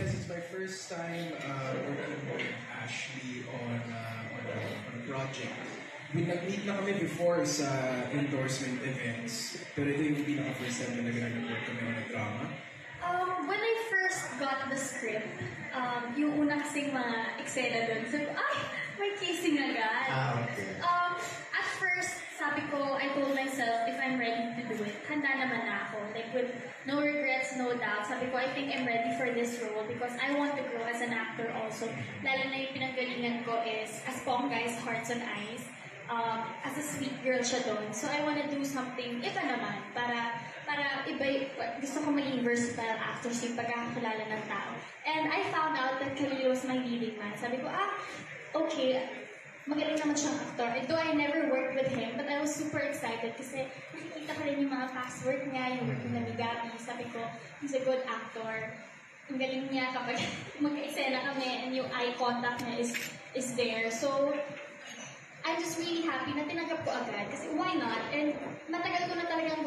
because it's my first time working with Ashley on a project. Nag-meet na kami before sa endorsement events, pero ito yung pinaka-first time na nag-work kami on a drama. When I first got the script, yung una kasing mga eksena doon, sabi ko, ay, may kissing agad. Okay. At first, sabi ko, I told myself, if I'm ready to do it, handa naman na ako. Like, with no regrets, no doubt. Sabi ko, I think I'm ready for this role because I want to grow as an actor also. Lalo na yung pinanggalingan ko is, as Pongga is Hearts and Eyes. As a sweet girl siya doon. So, I wanna do something, iba naman, para iba, gusto ko maging versatile actor yung pagkakakilala ng tao. And I found out that Khalil was my leading man. Sabi ko, okay, magaling naman siyang actor. Though I never worked with him, but I was super excited kasi nakikita ko rin yung mga past work niya, yung work na Migabi. Sabi ko, he's a good actor. Ang galing niya kapag magka-eksena kami and yung eye contact niya is there. So, I'm just really happy na tinanggap ko agad kasi why not? And matagal ko na talagang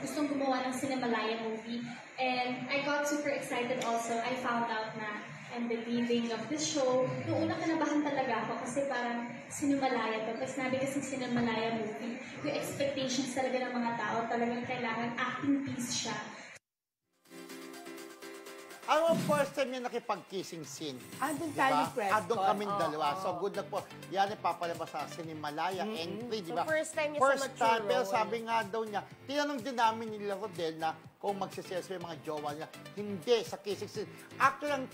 gustong gumawa ng Cinemalaya movie. And I got super excited also. I found out na I'm the leading of this show. Noong una kinabahan talaga ako kasi parang Cinemalaya to. Pag sinabi kasing Cinemalaya movie, yung expectations talaga ng mga tao talagang kailangan acting piece siya. Ano ang first time niya nakipag-kissing scene? Andun tayo ni Prescott. Andun kaming dalawa. So, good luck po. Yan ang papalabas sa Cinemalaya entry, di ba? So, first time niya first sa mature time, pero role. sabi nga daw niya, tinanong din namin nila Rodel na kung magsiseso yung mga jowa niya. Hindi, sa kissing scene. Actually, ang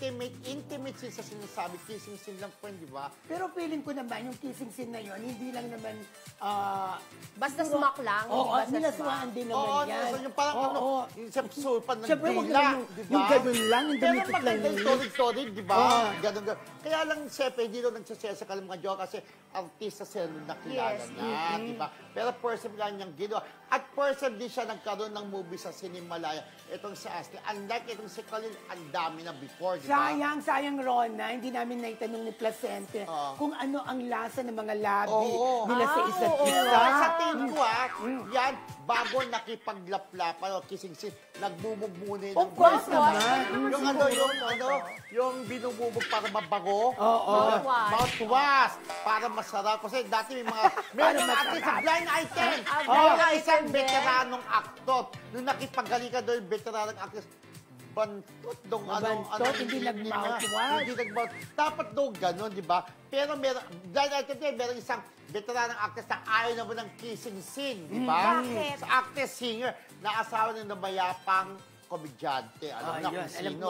intimate scene sa sinasabi, kissing scene lang po, di ba? Pero feeling ko naman, yung kissing scene na yun, hindi lang naman... Basta smack lang. Oo, basta nilaswaan din naman yan. Oo, yung parang ano, yung sulpan ng Siyempre, dila, di ba? yung ganun lang, yung pero dumikit lang maganda yun. yung solid-solid, di ba? Ganun. Kaya lang, siyempre, hindi daw nagsasesa ka ng mga jowa kasi artista sila nung nakilala na, di ba? Pero person lang niyang ginawa. At person din siya nagkaroon ng movie sa Cinemalaya. Itong si Ashley. Unlike itong si Khalil, ang dami na before, di ba? Sayang, Rona, hindi namin naitanong ni Placente kung ano ang lasa ng mga labi nila sa isa't isa. Sa tingin ko, yan, bago nakipaglaplapan o kissing scene, nagbubog-muna yun. Of course naman. Yung binububog para mabago. Mouthwash. Para masarap. Kasi dati may mga, meron natin sa blind item. Blind Meron isang item din. veteranong aktor. Nung nakipaghalika doon, veteranong actress, bantot dong hindi nag-mouthwash. Hindi nag-mouthwash. Dapat daw gano'n, di ba? Pero meron, blind item din, meron isang veteranong actress na ayaw naman ng kissing scene, di ba? Bakit? Sa actress-singer na asawa ng namayapang komedyante. Alam na kung sino.